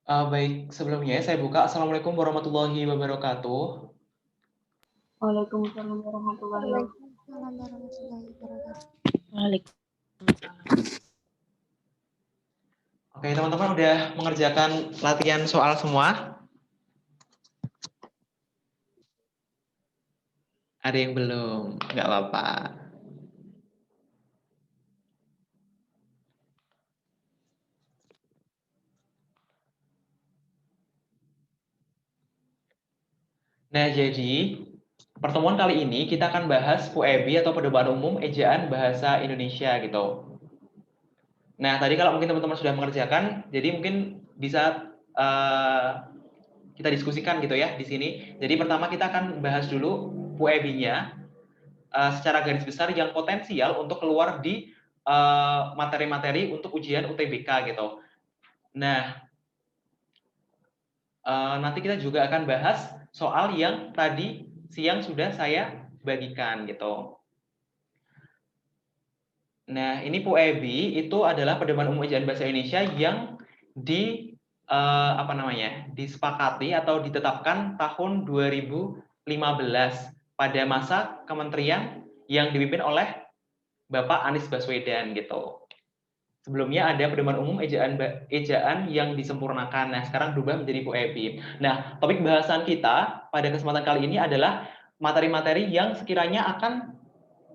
Baik, sebelumnya saya buka. Assalamualaikum warahmatullahi wabarakatuh. Waalaikumsalam warahmatullahi wabarakatuh. Waalaikumsalam warahmatullahi wabarakatuh. Waalaikumsalam. Oke, teman-teman udah mengerjakan latihan soal semua? Ada yang belum? Nggak apa-apa. Nah, jadi pertemuan kali ini kita akan bahas PUEB atau Pedoman Umum Ejaan Bahasa Indonesia gitu. Nah, tadi kalau mungkin teman-teman sudah mengerjakan, jadi mungkin bisa kita diskusikan gitu ya di sini. Jadi pertama kita akan bahas dulu PUEB-nya secara garis besar yang potensial untuk keluar di materi-materi untuk ujian UTBK gitu. Nah, nanti kita juga akan bahas soal yang tadi siang sudah saya bagikan gitu. Nah, ini PUEB itu adalah Pedoman Umum Ejaan Bahasa Indonesia yang disepakati atau ditetapkan tahun 2015 pada masa kementerian yang dipimpin oleh Bapak Anies Baswedan gitu. Sebelumnya ada Pedoman Umum Ejaan yang disempurnakan. Nah, sekarang berubah menjadi PUEB. Nah, topik bahasan kita pada kesempatan kali ini adalah materi-materi yang sekiranya akan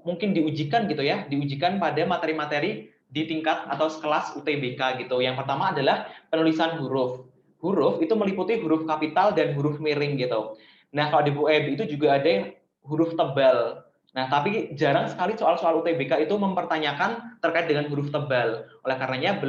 mungkin diujikan gitu ya, diujikan pada materi-materi di tingkat atau sekelas UTBK gitu. Yang pertama adalah penulisan huruf. Huruf itu meliputi huruf kapital dan huruf miring gitu. Nah, kalau di PUEB itu juga ada yang huruf tebal. Nah, tapi jarang sekali soal-soal UTBK itu mempertanyakan terkait dengan huruf tebal. Oleh karenanya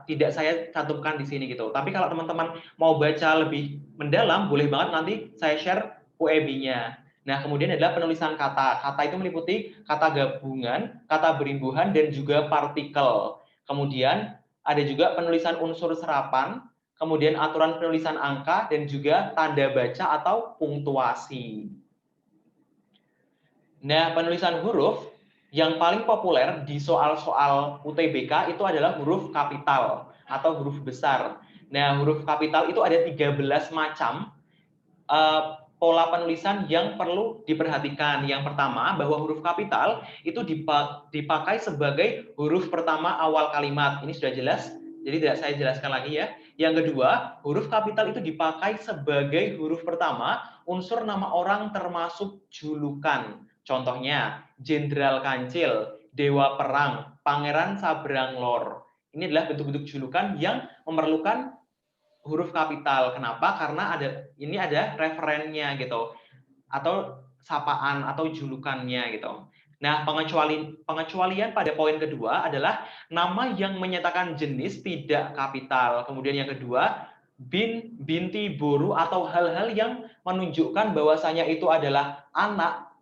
tidak saya cantumkan di sini gitu. Tapi kalau teman-teman mau baca lebih mendalam, boleh banget nanti saya share PUEB-nya. Nah, kemudian adalah penulisan kata. Kata itu meliputi kata gabungan, kata berimbuhan, dan juga partikel. Kemudian ada juga penulisan unsur serapan, kemudian aturan penulisan angka, dan juga tanda baca atau punktuasi. Nah, penulisan huruf yang paling populer di soal-soal UTBK itu adalah huruf kapital atau huruf besar. Nah, huruf kapital itu ada 13 macam pola penulisan yang perlu diperhatikan. Yang pertama, bahwa huruf kapital itu dipakai sebagai huruf pertama awal kalimat. Ini sudah jelas, jadi tidak saya jelaskan lagi ya. Yang kedua, huruf kapital itu dipakai sebagai huruf pertama unsur nama orang termasuk julukan. Contohnya, Jenderal Kancil, Dewa Perang, Pangeran Sabrang Lor. Ini adalah bentuk-bentuk julukan yang memerlukan huruf kapital. Kenapa? Karena ini ada referennya gitu, atau sapaan atau julukannya gitu. Nah, pengecualian pada poin kedua adalah nama yang menyatakan jenis tidak kapital. Kemudian yang kedua, binti, boru, atau hal-hal yang menunjukkan bahwasanya itu adalah anak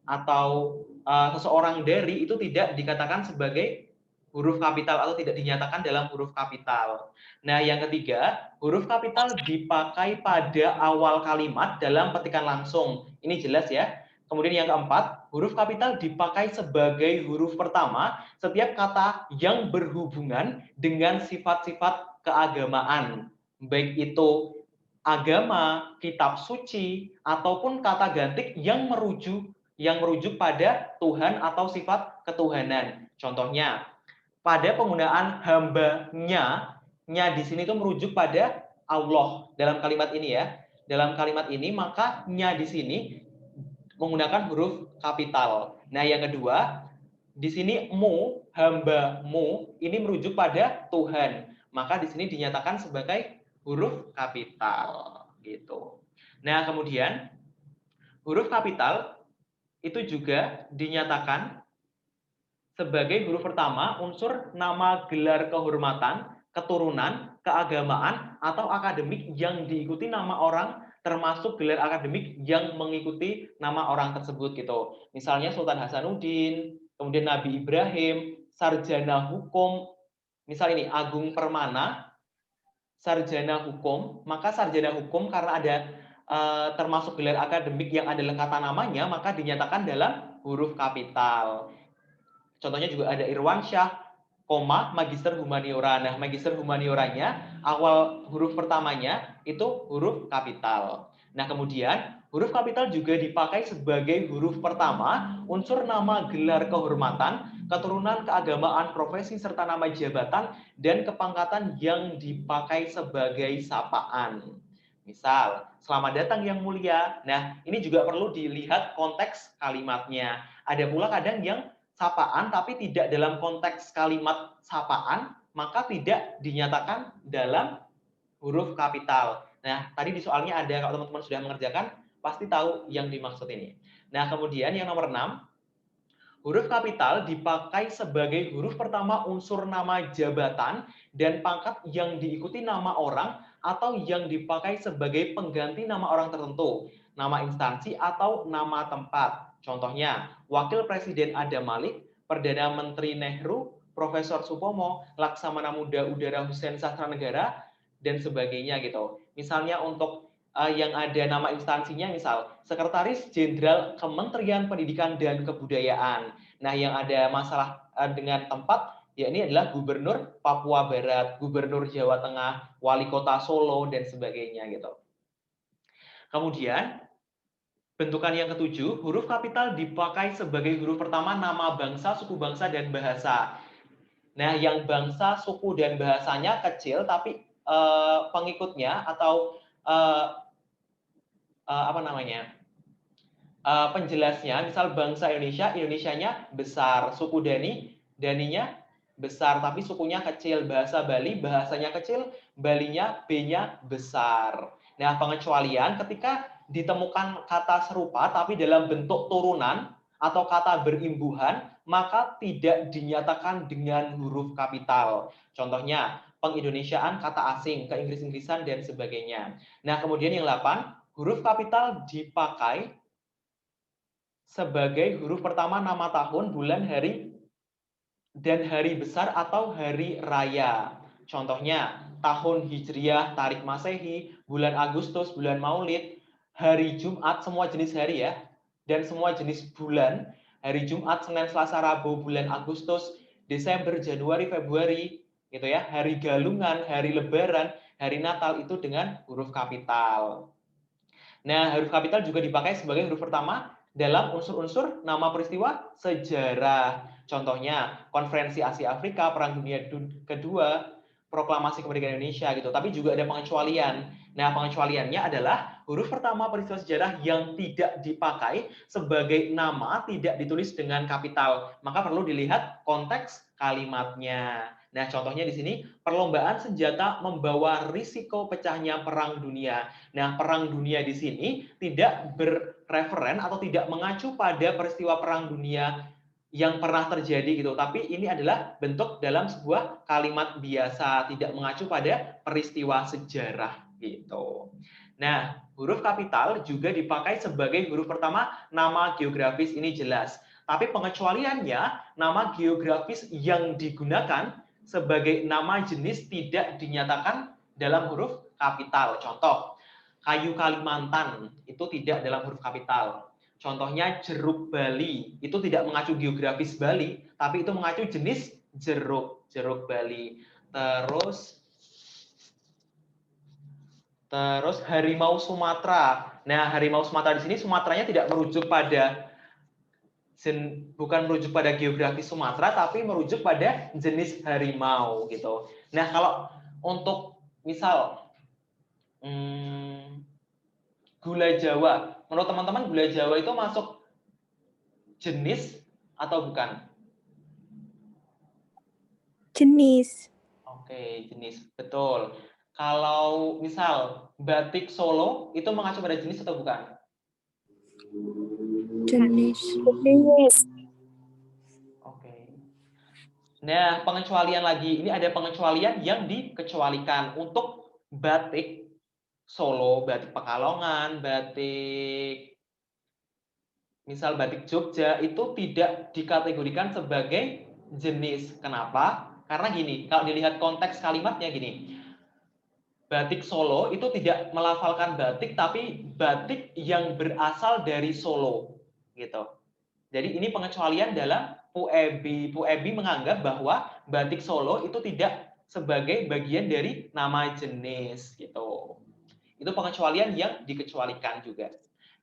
atau seseorang dari, itu tidak dikatakan sebagai huruf kapital atau tidak dinyatakan dalam huruf kapital. Nah, yang ketiga, huruf kapital dipakai pada awal kalimat dalam petikan langsung. Ini jelas ya. Kemudian yang keempat, huruf kapital dipakai sebagai huruf pertama setiap kata yang berhubungan dengan sifat-sifat keagamaan. Baik itu agama, kitab suci, ataupun kata gantik yang merujuk pada Tuhan atau sifat ketuhanan. Contohnya, pada penggunaan hambanya, nya di sini itu merujuk pada Allah dalam kalimat ini ya. Dalam kalimat ini maka nya di sini menggunakan huruf kapital. Nah, yang kedua, di sini hambamu ini merujuk pada Tuhan. Maka di sini dinyatakan sebagai huruf kapital gitu. Nah, kemudian huruf kapital itu juga dinyatakan sebagai huruf pertama unsur nama gelar kehormatan, keturunan, keagamaan, atau akademik yang diikuti nama orang, termasuk gelar akademik yang mengikuti nama orang tersebut gitu. Misalnya Sultan Hasanuddin, kemudian Nabi Ibrahim, sarjana hukum, misal ini Agung Permana, sarjana hukum, maka sarjana hukum karena ada termasuk gelar akademik yang adalah kata namanya, maka dinyatakan dalam huruf kapital. Contohnya juga ada Irwansyah, koma, magister humaniora. Nah, magister humanioranya, awal huruf pertamanya itu huruf kapital. Nah, kemudian huruf kapital juga dipakai sebagai huruf pertama unsur nama gelar kehormatan, keturunan keagamaan, profesi, serta nama jabatan, dan kepangkatan yang dipakai sebagai sapaan. Misal, selamat datang yang mulia. Nah, ini juga perlu dilihat konteks kalimatnya. Ada pula kadang yang sapaan tapi tidak dalam konteks kalimat sapaan, maka tidak dinyatakan dalam huruf kapital. Nah, tadi di soalnya ada, kalau teman-teman sudah mengerjakan, pasti tahu yang dimaksud ini. Nah, kemudian yang nomor 6, huruf kapital dipakai sebagai huruf pertama unsur nama jabatan dan pangkat yang diikuti nama orang atau yang dipakai sebagai pengganti nama orang tertentu, nama instansi atau nama tempat. Contohnya, Wakil Presiden Adam Malik, Perdana Menteri Nehru, Profesor Supomo, Laksamana Muda Udara Hussein Sastra Negara, dan sebagainya gitu. Misalnya untuk yang ada nama instansinya, misal Sekretaris Jenderal Kementerian Pendidikan dan Kebudayaan. Nah, yang ada masalah dengan tempat, ya ini adalah Gubernur Papua Barat, Gubernur Jawa Tengah, Wali Kota Solo, dan sebagainya gitu. Kemudian, bentukan yang ketujuh, huruf kapital dipakai sebagai huruf pertama nama bangsa, suku bangsa, dan bahasa. Nah, yang bangsa, suku, dan bahasanya kecil, tapi pengikutnya atau apa namanya, penjelasnya, misal bangsa Indonesia, Indonesianya besar, suku Dani, Daninya besar, tapi sukunya kecil, bahasa Bali, bahasanya kecil, Balinya, B-nya besar. Nah, pengecualian ketika ditemukan kata serupa, tapi dalam bentuk turunan, atau kata berimbuhan, maka tidak dinyatakan dengan huruf kapital. Contohnya, pengindonesiaan kata asing, keinggris-inggrisan, dan sebagainya. Nah, kemudian yang 8, huruf kapital dipakai sebagai huruf pertama nama tahun, bulan, hari, dan hari besar atau hari raya. Contohnya, tahun Hijriah, Tarik Masehi, bulan Agustus, bulan Maulid, hari Jumat, semua jenis hari ya, dan semua jenis bulan, hari Jumat, Senin, Selasa, Rabu, bulan Agustus, Desember, Januari, Februari, gitu ya, hari Galungan, hari Lebaran, hari Natal itu dengan huruf kapital. Nah, huruf kapital juga dipakai sebagai huruf pertama dalam unsur-unsur nama peristiwa sejarah. Contohnya, Konferensi Asia Afrika, Perang Dunia Kedua, Proklamasi Kemerdekaan Indonesia gitu. Tapi juga ada pengecualian. Nah, pengecualiannya adalah huruf pertama peristiwa sejarah yang tidak dipakai sebagai nama, tidak ditulis dengan kapital. Maka perlu dilihat konteks kalimatnya. Nah, contohnya di sini, perlombaan senjata membawa risiko pecahnya perang dunia. Nah, perang dunia di sini tidak berreferen atau tidak mengacu pada peristiwa perang dunia yang pernah terjadi gitu, tapi ini adalah bentuk dalam sebuah kalimat biasa, tidak mengacu pada peristiwa sejarah gitu. Nah, huruf kapital juga dipakai sebagai huruf pertama nama geografis, ini jelas. Tapi pengecualiannya, nama geografis yang digunakan sebagai nama jenis tidak dinyatakan dalam huruf kapital. Contoh, kayu Kalimantan itu tidak dalam huruf kapital. Contohnya jeruk Bali, itu tidak mengacu geografis Bali, tapi itu mengacu jenis jeruk, jeruk Bali. Terus harimau Sumatera. Nah, harimau Sumatera di sini Sumateranya tidak merujuk pada bukan merujuk pada geografis Sumatera, tapi merujuk pada jenis harimau gitu. Nah, kalau untuk misal gula Jawa, menurut teman-teman gula Jawa itu masuk jenis atau bukan? Jenis. Oke, jenis, betul. Kalau misal batik Solo itu mengacu pada jenis atau bukan? Jenis. Oke. Nah, pengecualian lagi, ini ada pengecualian yang dikecualikan untuk batik Solo, batik Pekalongan, batik misal batik Jogja itu tidak dikategorikan sebagai jenis. Kenapa? Karena gini, kalau dilihat konteks kalimatnya gini, batik Solo itu tidak melafalkan batik, tapi batik yang berasal dari Solo, gitu. Jadi ini pengecualian dalam PUEBI. PUEBI menganggap bahwa batik Solo itu tidak sebagai bagian dari nama jenis gitu. Itu pengecualian yang dikecualikan juga.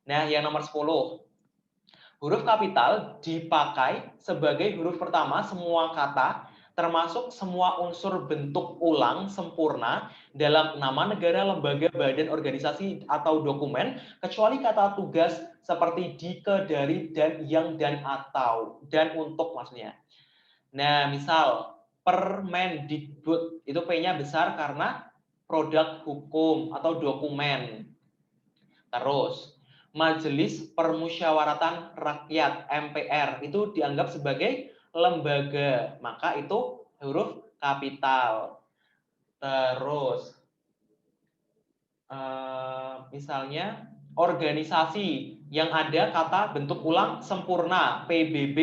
Nah, yang nomor 10. Huruf kapital dipakai sebagai huruf pertama semua kata termasuk semua unsur bentuk ulang sempurna dalam nama negara, lembaga, badan, organisasi, atau dokumen, kecuali kata tugas seperti di, ke, dari, dan, yang, dan, atau, dan, untuk maksudnya. Nah, misal Permendikbud, itu P-nya besar karena produk hukum atau dokumen. Terus, Majelis Permusyawaratan Rakyat MPR itu dianggap sebagai lembaga, maka itu huruf kapital. Terus, misalnya organisasi yang ada kata bentuk ulang sempurna, PBB,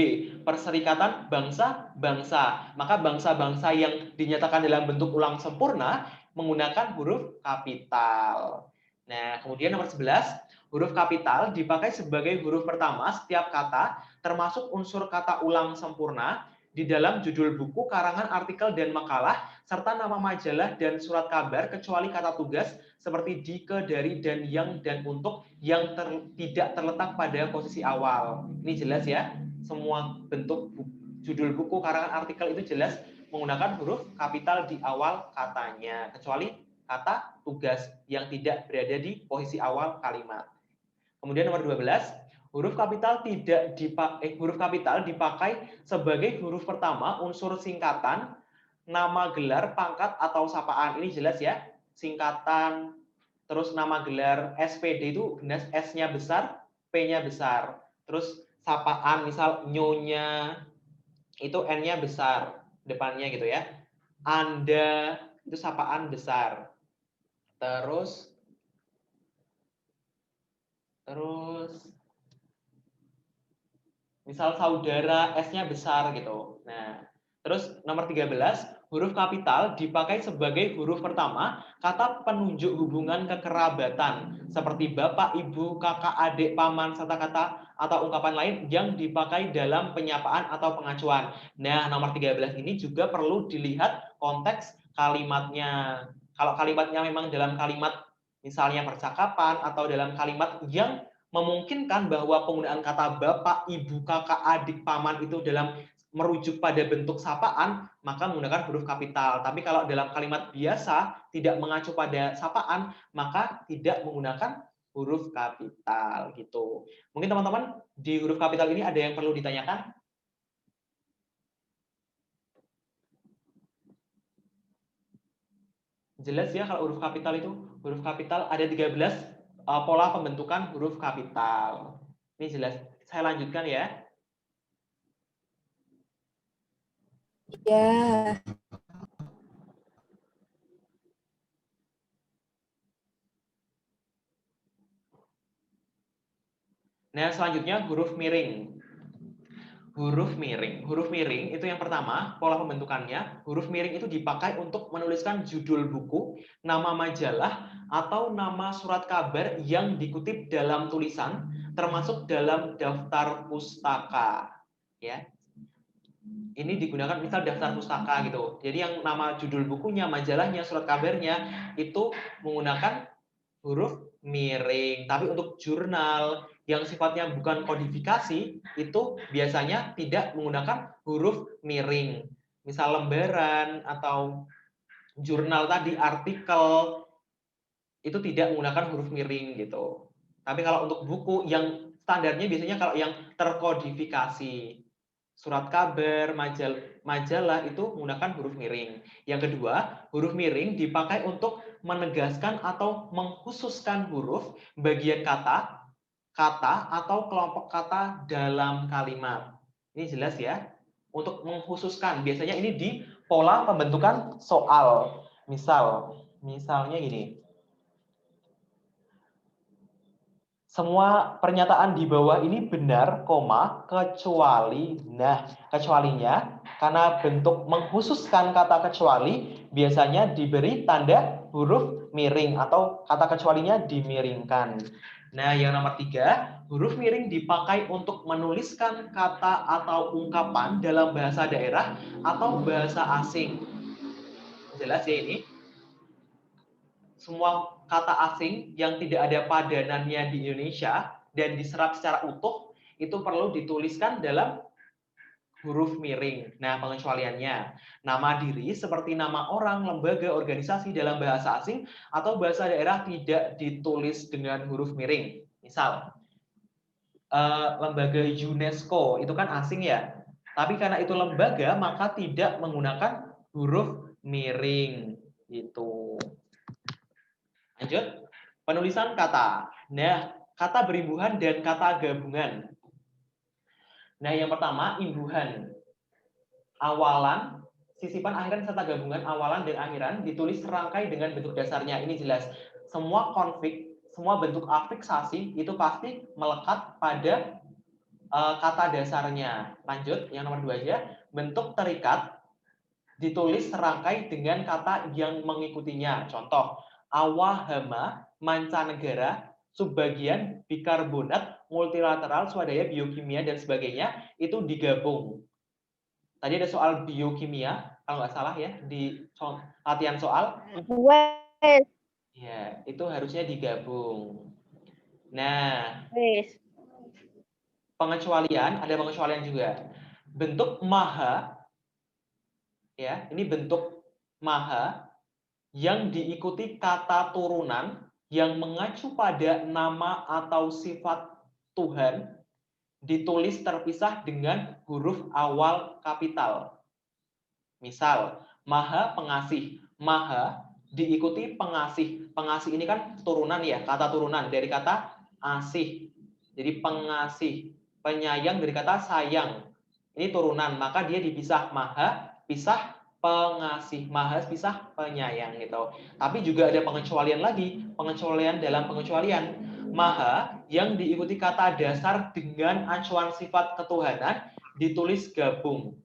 Perserikatan Bangsa-Bangsa. Maka bangsa-bangsa yang dinyatakan dalam bentuk ulang sempurna menggunakan huruf kapital. Nah, kemudian nomor 11, huruf kapital dipakai sebagai huruf pertama setiap kata, termasuk unsur kata ulang sempurna, di dalam judul buku, karangan, artikel, dan makalah, serta nama majalah dan surat kabar, kecuali kata tugas, seperti di, ke, dari, dan, yang, dan, untuk, yang tidak terletak pada posisi awal. Ini jelas ya, semua bentuk judul buku, karangan, artikel itu jelas menggunakan huruf kapital di awal katanya, kecuali kata tugas yang tidak berada di posisi awal kalimat. Kemudian nomor 12, huruf kapital dipakai sebagai huruf pertama unsur singkatan, nama gelar, pangkat, atau sapaan. Ini jelas ya, singkatan, terus nama gelar, SPD itu S-nya besar, P-nya besar. Terus sapaan, misal nyonya, itu N-nya besar, depannya gitu ya. Anda, itu sapaan besar. Terus misal saudara, S-nya besar gitu. Nah, terus nomor 13, huruf kapital dipakai sebagai huruf pertama kata penunjuk hubungan kekerabatan seperti bapak, ibu, kakak, adik, paman, serta kata atau ungkapan lain yang dipakai dalam penyapaan atau pengacuan. Nah, nomor 13 ini juga perlu dilihat konteks kalimatnya. Kalau kalimatnya memang dalam kalimat misalnya percakapan atau dalam kalimat yang memungkinkan bahwa penggunaan kata bapak, ibu, kakak, adik, paman itu dalam merujuk pada bentuk sapaan, maka menggunakan huruf kapital. Tapi kalau dalam kalimat biasa tidak mengacu pada sapaan, maka tidak menggunakan huruf kapital gitu. Mungkin teman-teman di huruf kapital ini ada yang perlu ditanyakan? Jelas ya kalau huruf kapital itu, huruf kapital ada 13 pola pembentukan huruf kapital. Ini jelas. Saya lanjutkan ya. Ya. Nah, selanjutnya huruf miring. Huruf miring itu yang pertama, pola pembentukannya, huruf miring itu dipakai untuk menuliskan judul buku, nama majalah, atau nama surat kabar yang dikutip dalam tulisan, termasuk dalam daftar pustaka. Ya. Ini digunakan misal daftar pustaka gitu. Jadi yang nama judul bukunya, majalahnya, surat kabarnya, itu menggunakan huruf miring. Tapi untuk jurnal yang sifatnya bukan kodifikasi, itu biasanya tidak menggunakan huruf miring. Misal lembaran atau jurnal tadi, artikel, itu tidak menggunakan huruf miring gitu. Tapi kalau untuk buku yang standarnya biasanya kalau yang terkodifikasi, surat kabar, majalah itu menggunakan huruf miring. Yang kedua, huruf miring dipakai untuk menegaskan atau mengkhususkan huruf, bagian kata, atau kelompok kata dalam kalimat. Ini jelas ya. Untuk mengkhususkan, biasanya ini di pola pembentukan soal. Misalnya gini. Semua pernyataan di bawah ini benar, kecuali, kecualinya, karena bentuk mengkhususkan kata kecuali, biasanya diberi tanda huruf miring, atau kata kecualinya dimiringkan. Nah, yang nomor 3, huruf miring dipakai untuk menuliskan kata atau ungkapan dalam bahasa daerah atau bahasa asing. Jelas ya ini? Semua kata asing yang tidak ada padanannya di Indonesia dan diserap secara utuh itu perlu dituliskan dalam huruf miring. Nah, pengecualiannya, nama diri seperti nama orang, lembaga, organisasi dalam bahasa asing atau bahasa daerah tidak ditulis dengan huruf miring. Misal, lembaga UNESCO itu kan asing ya, tapi karena itu lembaga maka tidak menggunakan huruf miring. Gitu. Lanjut, penulisan kata. Nah, kata berimbuhan dan kata gabungan. Nah, yang pertama, imbuhan. Awalan, sisipan, akhiran, serta gabungan awalan dan akhiran ditulis serangkai dengan bentuk dasarnya. Ini jelas. Semua konflik, semua bentuk afiksasi itu pasti melekat pada kata dasarnya. Lanjut, yang nomor 2 aja. Bentuk terikat ditulis serangkai dengan kata yang mengikutinya. Contoh, awahama, mancanegara, subbagian, bikarbonat, multilateral, swadaya, biokimia, dan sebagainya, itu digabung. Tadi ada soal biokimia, kalau nggak salah ya, di latihan soal. Wes. Ya, itu harusnya digabung. Nah, Wes. pengecualian, ada pengecualian juga. Bentuk maha, ya, ini bentuk maha yang diikuti kata turunan yang mengacu pada nama atau sifat Tuhan ditulis terpisah dengan huruf awal kapital. Misal, maha pengasih. Maha diikuti pengasih. Pengasih ini kan turunan ya, kata turunan dari kata asih. Jadi pengasih. Penyayang dari kata sayang. Ini turunan, maka dia dipisah. Maha, pisah pengasih. Maha, pisah penyayang gitu. Tapi juga ada pengecualian lagi. Pengecualian dalam pengecualian. Maha yang diikuti kata dasar dengan acuan sifat ketuhanan ditulis gabung.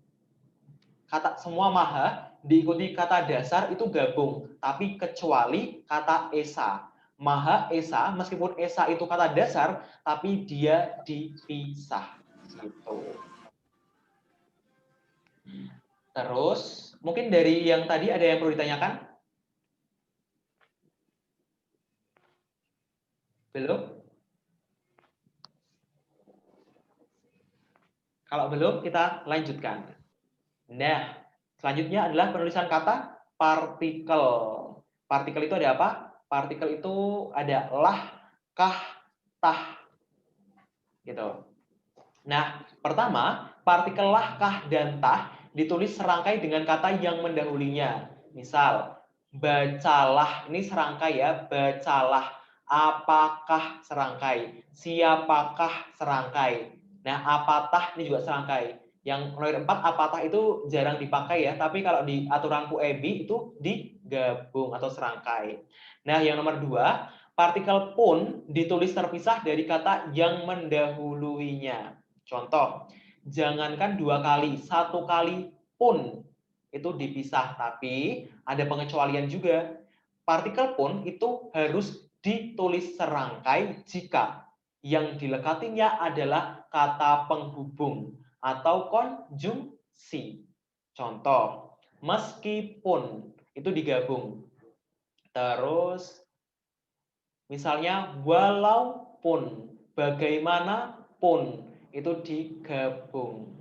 Kata semua maha diikuti kata dasar itu gabung, tapi kecuali kata esa. Maha esa, meskipun esa itu kata dasar, tapi dia dipisah. Gitu. Terus, mungkin dari yang tadi ada yang perlu ditanyakan? Belum? Kalau belum, kita lanjutkan. Nah, selanjutnya adalah penulisan kata partikel. Partikel itu ada apa? Partikel itu ada lah, kah, tah. Gitu. Nah, pertama, partikel lah, kah, dan tah ditulis serangkai dengan kata yang mendahulinya. Misal, bacalah, ini serangkai ya, bacalah. Apakah serangkai? Siapakah serangkai? Nah, apatah ini juga serangkai. Yang nomor 4, apatah itu jarang dipakai ya, tapi kalau di aturan QEB itu digabung atau serangkai. Nah, yang nomor 2, partikel pun ditulis terpisah dari kata yang mendahuluinya. Contoh, jangankan 2 kali, 1 kali pun itu dipisah, tapi ada pengecualian juga. Partikel pun itu harus ditulis serangkai jika yang dilekatinya adalah kata penghubung atau konjungsi. Contoh, meskipun itu digabung. Terus, misalnya walaupun, bagaimanapun itu digabung.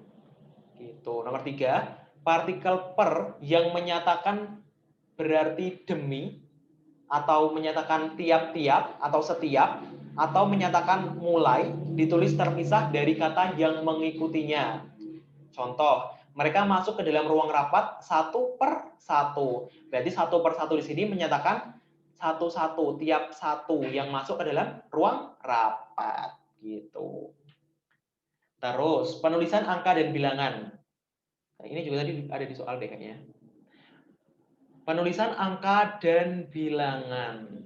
Gitu. Nomor 3, partikel per yang menyatakan berarti demi atau menyatakan tiap-tiap atau setiap atau menyatakan mulai ditulis terpisah dari kata yang mengikutinya. Contoh, mereka masuk ke dalam ruang rapat 1/1. Berarti 1/1 di sini menyatakan satu-satu, tiap satu yang masuk ke dalam ruang rapat. Gitu. Terus, penulisan angka dan bilangan. Nah, ini juga tadi ada di soal deh kayaknya. Penulisan angka dan bilangan.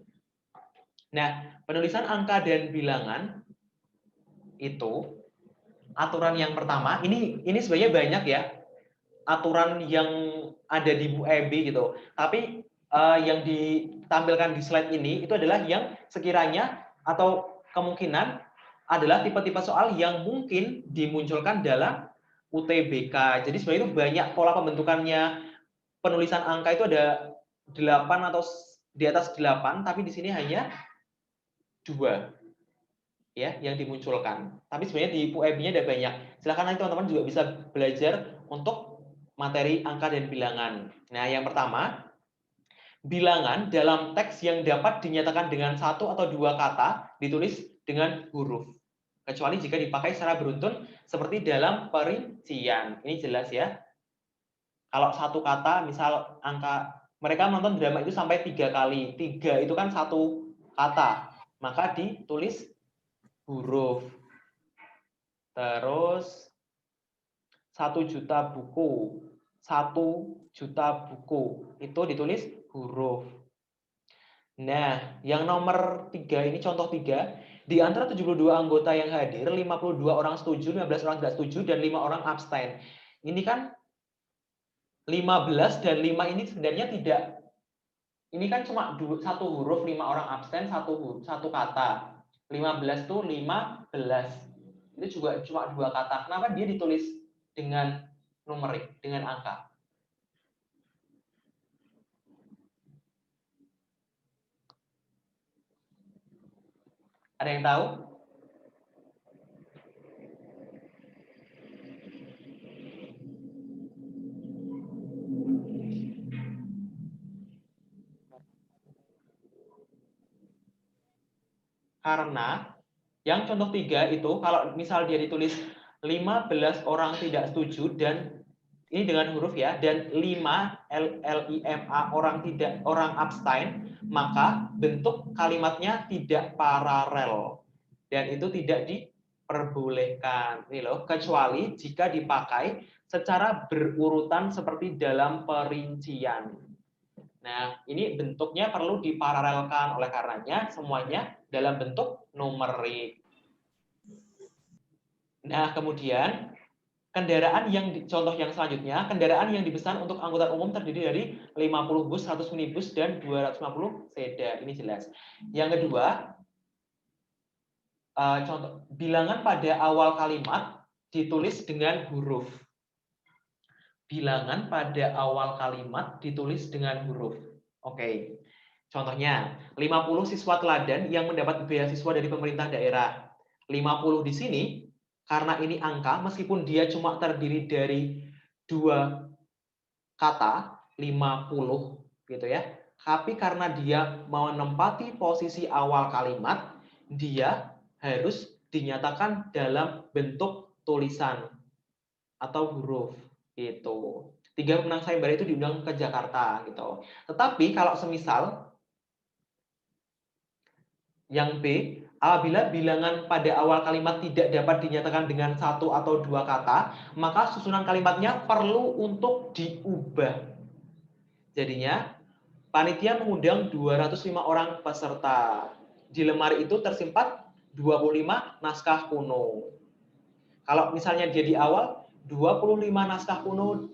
Nah, penulisan angka dan bilangan itu aturan yang pertama, ini sebenarnya banyak ya aturan yang ada di BUEB gitu. Tapi yang ditampilkan di slide ini itu adalah yang sekiranya atau kemungkinan adalah tipe-tipe soal yang mungkin dimunculkan dalam UTBK. Jadi sebenarnya itu banyak pola pembentukannya. Penulisan angka itu ada 8 atau di atas 8, tapi di sini hanya 2 ya yang dimunculkan. Tapi sebenarnya di UEB-nya ada banyak. Silakan nanti teman-teman juga bisa belajar untuk materi angka dan bilangan. Nah, yang pertama, bilangan dalam teks yang dapat dinyatakan dengan 1 atau 2 kata ditulis dengan huruf. Kecuali jika dipakai secara beruntun seperti dalam perincian. Ini jelas ya. Kalau satu kata, misal angka, mereka menonton drama itu sampai 3 kali. 3 itu kan satu kata. Maka ditulis huruf. Terus 1 juta buku. 1 juta buku. Itu ditulis huruf. Nah, yang nomor 3 ini contoh 3. Di antara 72 anggota yang hadir, 52 orang setuju, 15 orang tidak setuju, dan 5 orang abstain. Ini kan 15 dan 5 ini sebenarnya tidak, ini kan cuma satu huruf, 5 orang abstain, satu kata. 15 itu 15. Itu juga cuma 2 kata. Kenapa dia ditulis dengan numerik, dengan angka? Ada yang tahu? Karena yang contoh 3 itu kalau misal dia ditulis 15 orang tidak setuju dan ini dengan huruf ya, dan 5 LIMA orang abstain, maka bentuk kalimatnya tidak paralel dan itu tidak diperbolehkan. Ini loh, kecuali jika dipakai secara berurutan seperti dalam perincian. Nah, ini bentuknya perlu diparalelkan, oleh karenanya semuanya dalam bentuk numerik. Nah, kemudian kendaraan yang contoh yang selanjutnya, kendaraan yang dipesan untuk angkutan umum terdiri dari 50 bus, 100 minibus, dan 250 sedan. Ini jelas. Yang kedua, contoh bilangan pada awal kalimat ditulis dengan huruf. Bilangan pada awal kalimat ditulis dengan huruf. Oke. Contohnya, 50 siswa teladan yang mendapat beasiswa dari pemerintah daerah. 50 di sini, karena ini angka, meskipun dia cuma terdiri dari 2 kata, 50 gitu ya. Tapi karena dia menempati posisi awal kalimat, dia harus dinyatakan dalam bentuk tulisan atau huruf gitu. 3 pemenang sayembara itu diundang ke Jakarta gitu. Tetapi kalau semisal yang B, apabila bilangan pada awal kalimat tidak dapat dinyatakan dengan 1 atau 2 kata, maka susunan kalimatnya perlu untuk diubah. Jadinya, panitia mengundang 205 orang peserta. Di lemari itu tersimpan 25 naskah kuno. Kalau misalnya dia di awal, 25 naskah kuno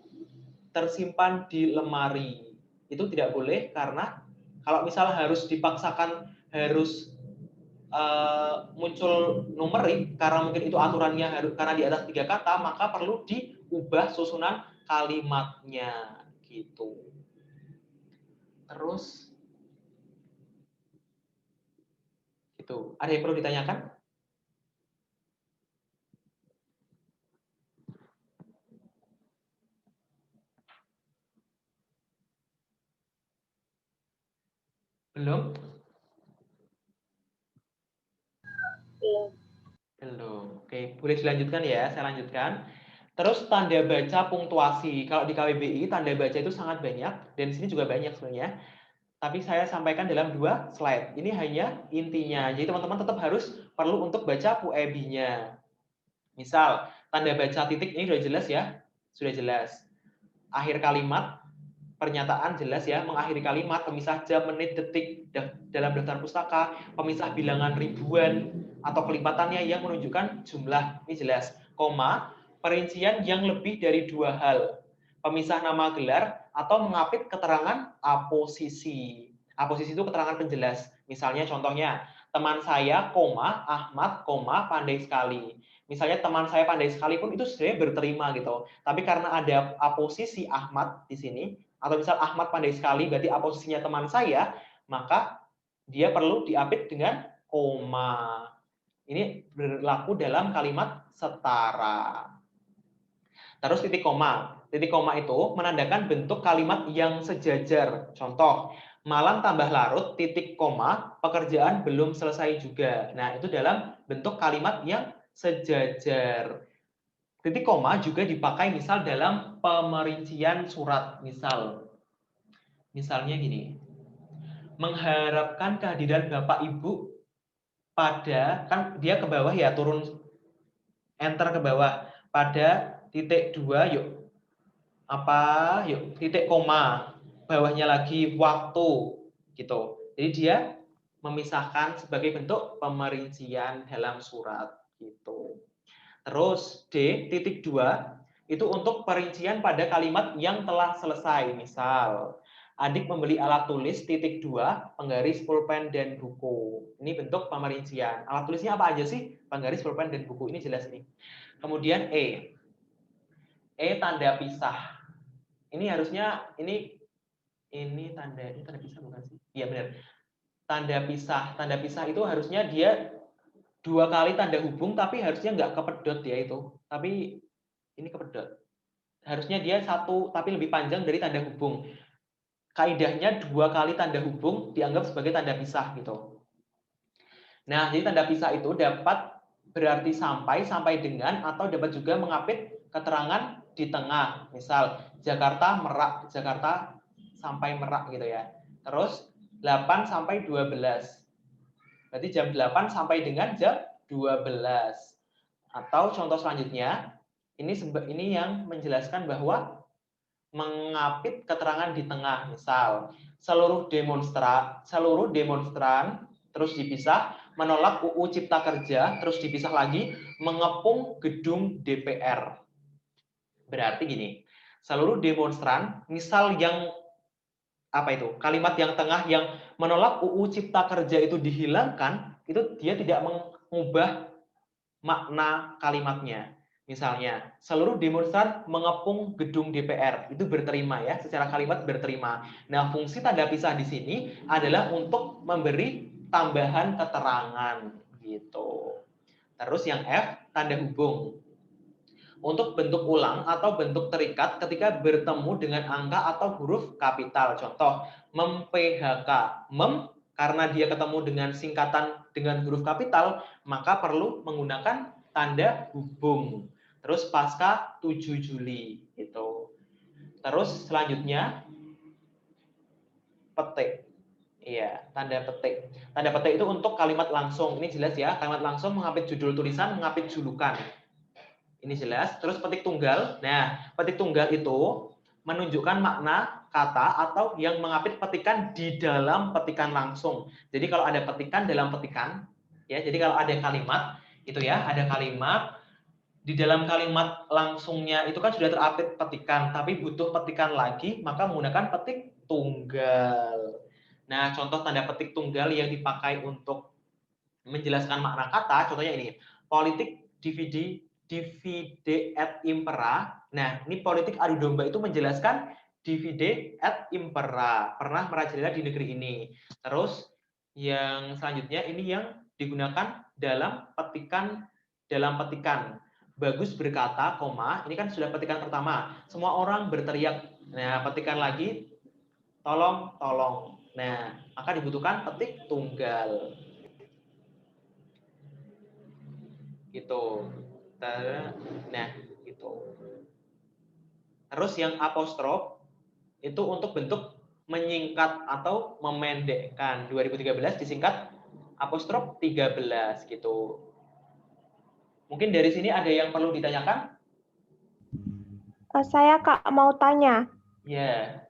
tersimpan di lemari. Itu tidak boleh karena kalau misal harus dipaksakan harus muncul numerik karena mungkin itu aturannya harus karena di atas 3 kata, maka perlu diubah susunan kalimatnya gitu. Terus gitu. Ada yang perlu ditanyakan? Belum? Belum. Oke, boleh dilanjutkan ya. Saya lanjutkan. Terus tanda baca punktuasi. Kalau di KBBI tanda baca itu sangat banyak dan di sini juga banyak sebenarnya. Tapi saya sampaikan dalam 2 slide. Ini hanya intinya. Jadi teman-teman tetap harus perlu untuk baca PUEB-nya. Misal, tanda baca titik ini sudah jelas ya. Sudah jelas. Akhir kalimat, pernyataan jelas ya. Mengakhiri kalimat, pemisah jam, menit, detik dalam daftar pustaka, pemisah bilangan ribuan, atau kelipatannya yang menunjukkan jumlah. Ini jelas. Koma, perincian yang lebih dari 2 hal. Pemisah nama gelar atau mengapit keterangan aposisi. Aposisi itu keterangan penjelas. Misalnya contohnya, teman saya, koma, Ahmad, koma, pandai sekali. Misalnya teman saya pandai sekali pun itu sebenarnya berterima gitu. Tapi karena ada aposisi Ahmad di sini, atau misal Ahmad pandai sekali, berarti aposisinya teman saya, maka dia perlu diapit dengan koma. Ini berlaku dalam kalimat setara. Terus titik koma. Titik koma itu menandakan bentuk kalimat yang sejajar. Contoh, malam tambah larut, titik koma, pekerjaan belum selesai juga. Nah, itu dalam bentuk kalimat yang sejajar. Titik koma juga dipakai misal dalam pemerincian surat. Misalnya gini, mengharapkan kehadiran Bapak Ibu pada, kan dia ke bawah ya, turun enter ke bawah. Pada titik 2, yuk. Yuk, titik koma. Bawahnya lagi waktu. Gitu. Jadi dia memisahkan sebagai bentuk pemerincian dalam surat. Gitu. Terus D, titik 2, itu untuk perincian pada kalimat yang telah selesai. Misal, adik membeli alat tulis, titik 2, penggaris pulpen dan buku. Ini bentuk pemerincian. Alat tulisnya apa aja sih? Penggaris pulpen dan buku. Ini jelas nih. Kemudian E. E tanda pisah. Ini harusnya, ini tanda pisah bukan sih? Iya benar. Tanda pisah itu harusnya dia 2 kali tanda hubung, tapi harusnya nggak kepedot ya itu. Tapi ini kepedot. Harusnya dia 1 tapi lebih panjang dari tanda hubung. Kaidahnya 2 kali tanda hubung dianggap sebagai tanda pisah gitu. Nah, jadi tanda pisah itu dapat berarti sampai dengan, atau dapat juga mengapit keterangan di tengah. Misal Jakarta Merak, Jakarta sampai Merak gitu ya. Terus 8 sampai 12. Berarti jam 8 sampai dengan jam 12. Atau contoh selanjutnya, ini yang menjelaskan bahwa mengapit keterangan di tengah. Misal, seluruh demonstran terus dipisah, menolak UU Cipta Kerja, terus dipisah lagi, mengepung gedung DPR. Berarti gini, seluruh demonstran, misal yang kalimat yang tengah yang menolak UU Cipta Kerja itu dihilangkan, itu dia tidak mengubah makna kalimatnya. Misalnya, seluruh demonstran mengepung gedung DPR, itu berterima ya, secara kalimat berterima. Nah, fungsi tanda pisah di sini adalah untuk memberi tambahan keterangan gitu. Terus yang F, tanda hubung. Untuk bentuk ulang atau bentuk terikat ketika bertemu dengan angka atau huruf kapital. Contoh, mem-PHK. Mem, karena dia ketemu dengan singkatan dengan huruf kapital, maka perlu menggunakan tanda hubung. Terus pasca 7 Juli. Gitu. Terus selanjutnya, petik. Iya, tanda petik. Tanda petik itu untuk kalimat langsung. Ini jelas ya, kalimat langsung mengapit judul tulisan, mengapit julukan. Ini jelas. Terus petik tunggal. Nah, petik tunggal itu menunjukkan makna kata atau yang mengapit petikan di dalam petikan langsung. Jadi kalau ada petikan dalam petikan, ya. Jadi kalau ada kalimat itu ya, ada kalimat di dalam kalimat langsungnya itu kan sudah terapit petikan, tapi butuh petikan lagi, maka menggunakan petik tunggal. Nah, contoh tanda petik tunggal yang dipakai untuk menjelaskan makna kata, contohnya ini, politik divide et impera. Nah, ini politik adu domba itu menjelaskan divide et impera, pernah merajalela di negeri ini. Terus yang selanjutnya ini yang digunakan dalam petikan. Bagus berkata, koma, ini kan sudah petikan pertama. Semua orang berteriak. Nah, petikan lagi, tolong, tolong. Nah, maka dibutuhkan petik tunggal. Gitu. Nah, gitu. Terus yang apostrof itu untuk bentuk menyingkat atau memendekkan. 2013 disingkat apostrof 13 gitu. Mungkin dari sini ada yang perlu ditanyakan? Saya Kak mau tanya. Ya.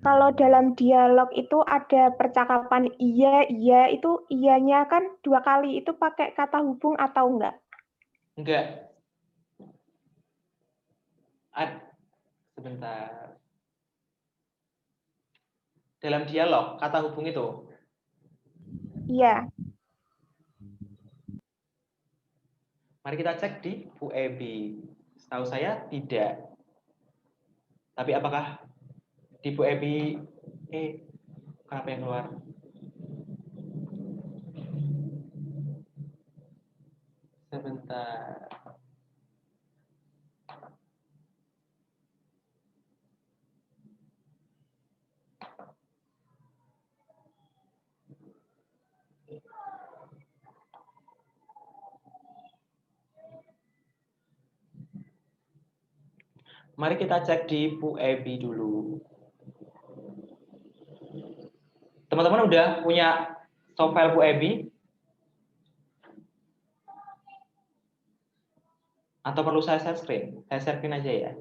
Kalau dalam dialog itu ada percakapan iya, itu iyanya kan 2 kali. Itu pakai kata hubung atau enggak? Enggak. Sebentar. Dalam dialog, kata hubung itu? Iya. Mari kita cek di UEB. Setahu saya tidak. Tapi apakah di UEB kenapa yang keluar? Sebentar. Mari kita cek di UEB dulu. Teman-teman udah punya software UEB? Atau perlu saya share screen? Saya share screen aja ya.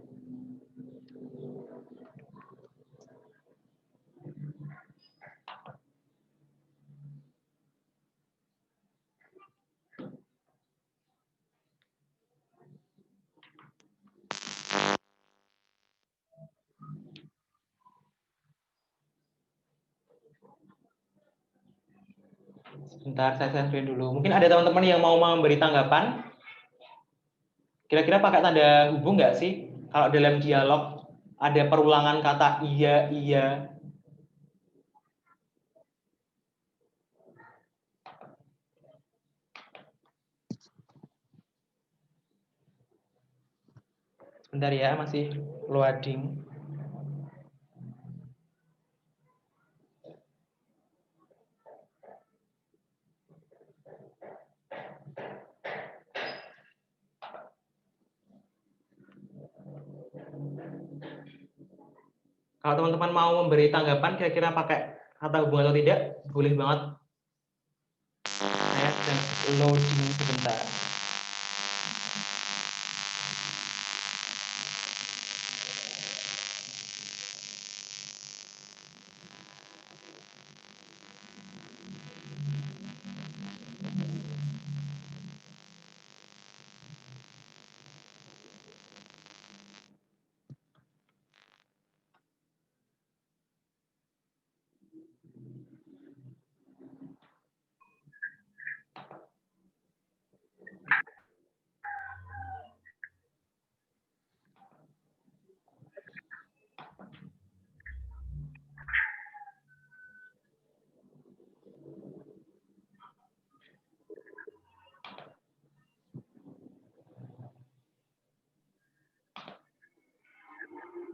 Sebentar, saya share screen dulu. Mungkin ada teman-teman yang mau memberi tanggapan. Kira-kira pakai tanda hubung nggak sih? Kalau dalam dialog ada perulangan kata iya, iya. Sebentar ya, masih loading. Kalau teman-teman mau memberi tanggapan kira-kira pakai kata hubung atau tidak, boleh banget. Saya sedang loading sebentar.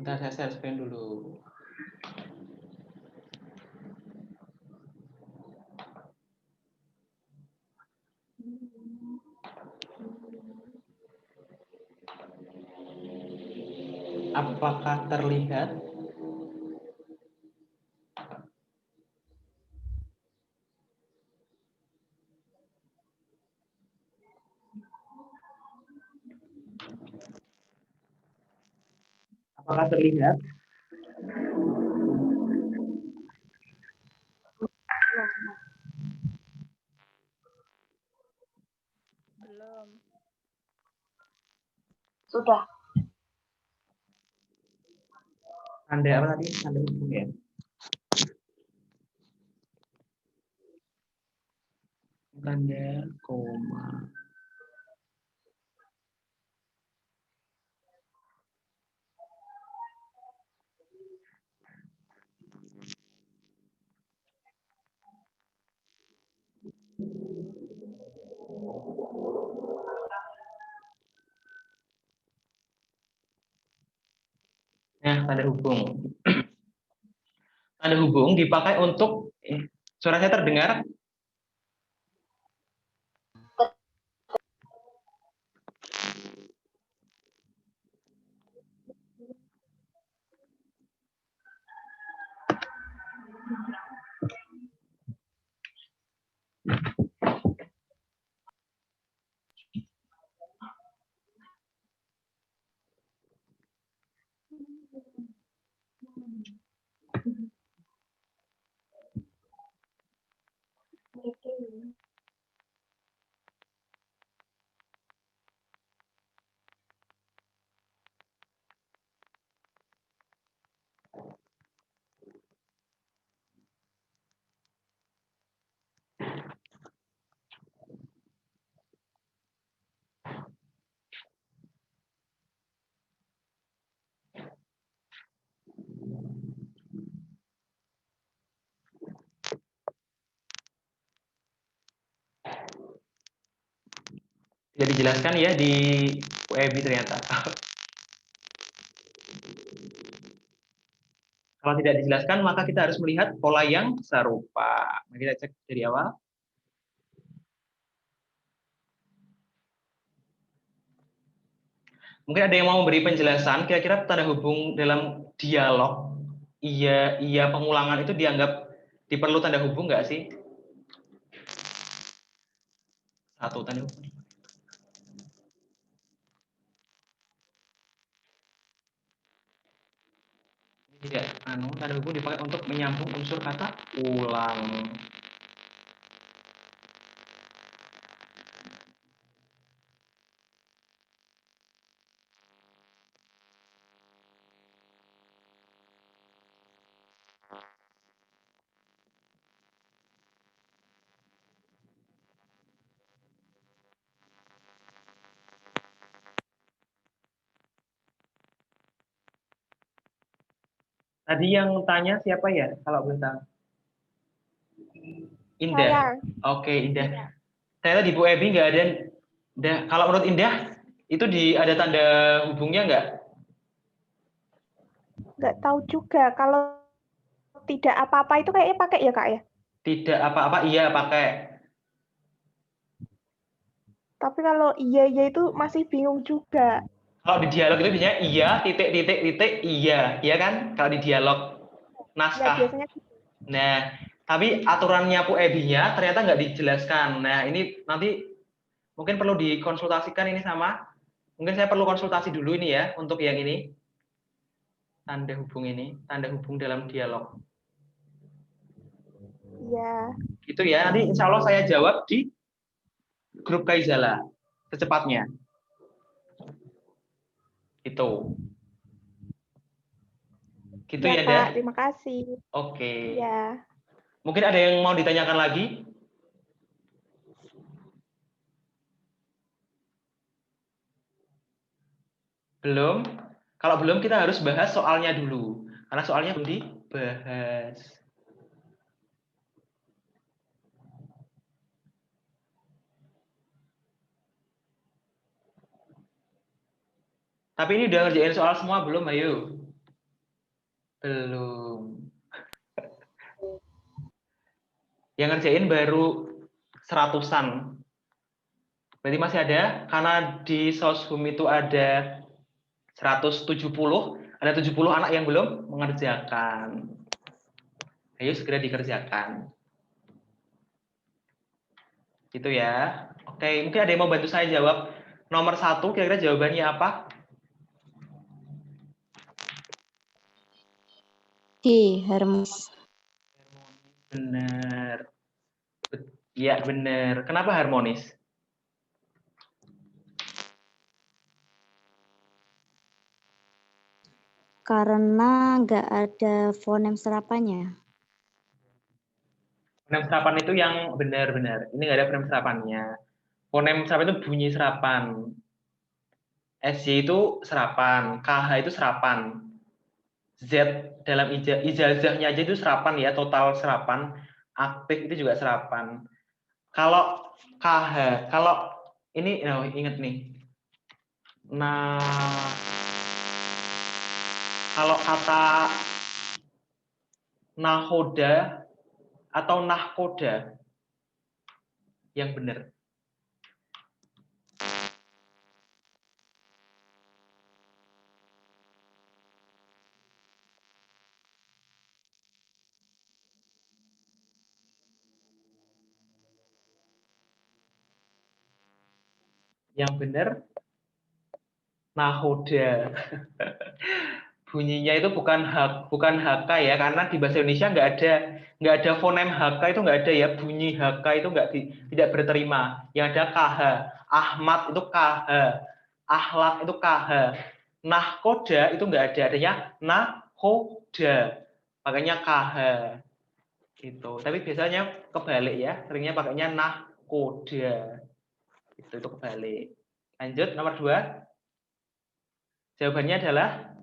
Bentar, saya share screen dulu. Apakah terlihat? Apakah terlihat? Belum. Sudah. Tanda apa tadi? Tanda hubung ya? Tanda koma. Nah, tanda hubung. Tanda hubung dipakai untuk suara saya terdengar? Tidak dijelaskan ya di UEB ternyata. Kalau tidak dijelaskan, maka kita harus melihat pola yang serupa. Mari kita cek dari awal. Mungkin ada yang mau memberi penjelasan, kira-kira tanda hubung dalam dialog, iya pengulangan itu dianggap diperlu tanda hubung nggak sih? Satu tanda hubung. Tidak, tanda hubung dipakai untuk menyambung unsur kata ulang. Tadi yang tanya siapa ya? Kalau boleh tahu. Indah. Oke, Indah. Saya di Bu Ebi nggak ada. Kalau menurut Indah, itu ada tanda hubungnya nggak? Nggak tahu juga. Kalau tidak apa-apa itu kayaknya pakai ya, Kak ya? Tidak apa-apa, iya pakai. Tapi kalau iya itu masih bingung juga. Kalau di dialog itu biasanya iya, titik, iya. Iya kan? Kalau di dialog Ya naskah. biasanya Nah, tapi aturannya Bu Ebi-nya ternyata nggak dijelaskan. Nah, ini nanti mungkin perlu dikonsultasikan ini sama. Mungkin saya perlu konsultasi dulu ini ya, untuk yang ini. Tanda hubung ini, tanda hubung dalam dialog. ya. Gitu ya, nanti insya Allah saya jawab di grup Kaizala secepatnya. Itu. Gitu Ya, ya, Dah? Kak. Terima kasih. Oke. Ya. Mungkin ada yang mau ditanyakan lagi? Belum? Kalau belum, kita harus bahas soalnya dulu. Karena soalnya belum dibahas. Tapi ini udah ngerjain soal semua belum, ayo? Belum. Yang ngerjain baru 100-an. Berarti masih ada, karena di Soshum itu ada 170, ada 70 anak yang belum mengerjakan. Ayo segera dikerjakan. Gitu ya. Oke, mungkin ada yang mau bantu saya jawab. Nomor 1, kira-kira jawabannya apa? Harmonis. Benar. Iya, benar. Kenapa harmonis? Karena nggak ada fonem serapannya. Fonem serapan itu yang benar-benar. Ini nggak ada fonem serapannya. Fonem serapan itu bunyi serapan. SY itu serapan, KH itu serapan. Z dalam ijazahnya aja itu serapan ya, total serapan. Aktif itu juga serapan. Kalau KH, kalau ini ingat nih. Nah, kalau kata nahoda atau nahkoda yang benar. Yang benar nahoda. Bunyinya itu bukan HK ya, karena di bahasa Indonesia nggak ada fonem HK, itu nggak ada ya, bunyi HK itu tidak berterima. Yang ada KH. Ahmad itu KH, Ahlak itu KH. Nahkoda itu nggak ada, adanya nahoda, makanya KH gitu. Tapi biasanya kebalik ya, seringnya pakainya nahkoda. Itu kebalik. Lanjut nomor 2. Jawabannya adalah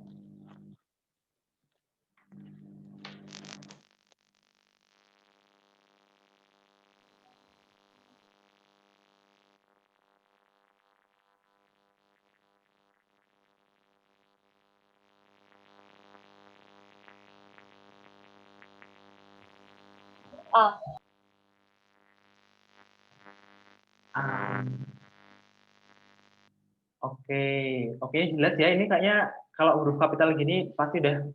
A. Oke, oke jelas ya. Ini kayaknya kalau huruf kapital gini pasti udah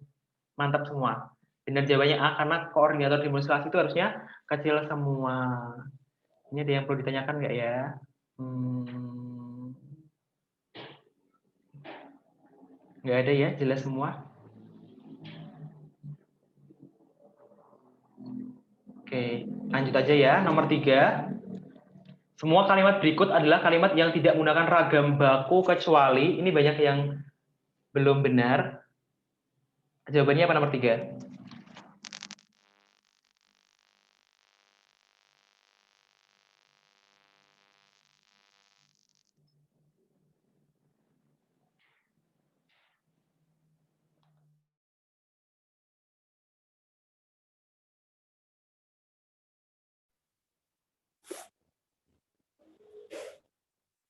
mantap semua. Benar jawabannya A karena koordinator demonstrasi itu harusnya kecil semua. Ini ada yang perlu ditanyakan nggak ya? Nggak ada ya, jelas semua. Oke, lanjut aja ya. Nomor 3. Semua kalimat berikut adalah kalimat yang tidak menggunakan ragam baku kecuali, ini banyak yang belum benar. Jawabannya apa nomor 3?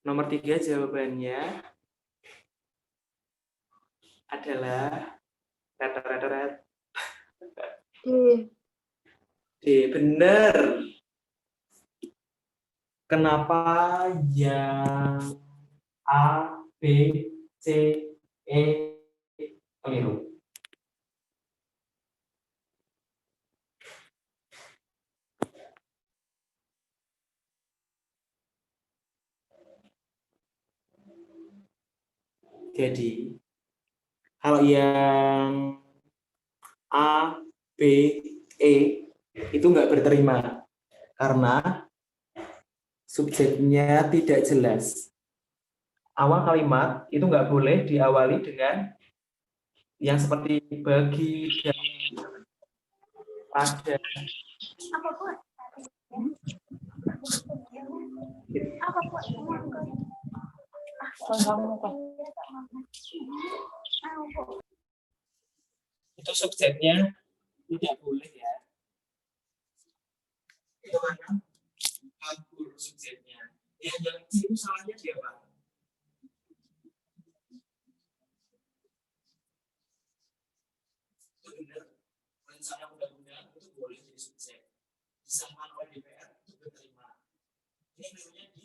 Nomor 3 jawabannya adalah D. D, benar. Kenapa yang A, B, C, E keliru? Jadi, kalau yang A, B, E itu nggak berterima karena subjeknya tidak jelas. Awal kalimat itu nggak boleh diawali dengan yang seperti bagi, dan, pada. Itu subjeknya tidak boleh ya. Itu karena kabur subjeknya. Yang itu salahnya dia Pak. Itu benar. Rencana undang-undang itu boleh jadi subjek. Disahkan oleh DPR itu diterima. Ini namanya di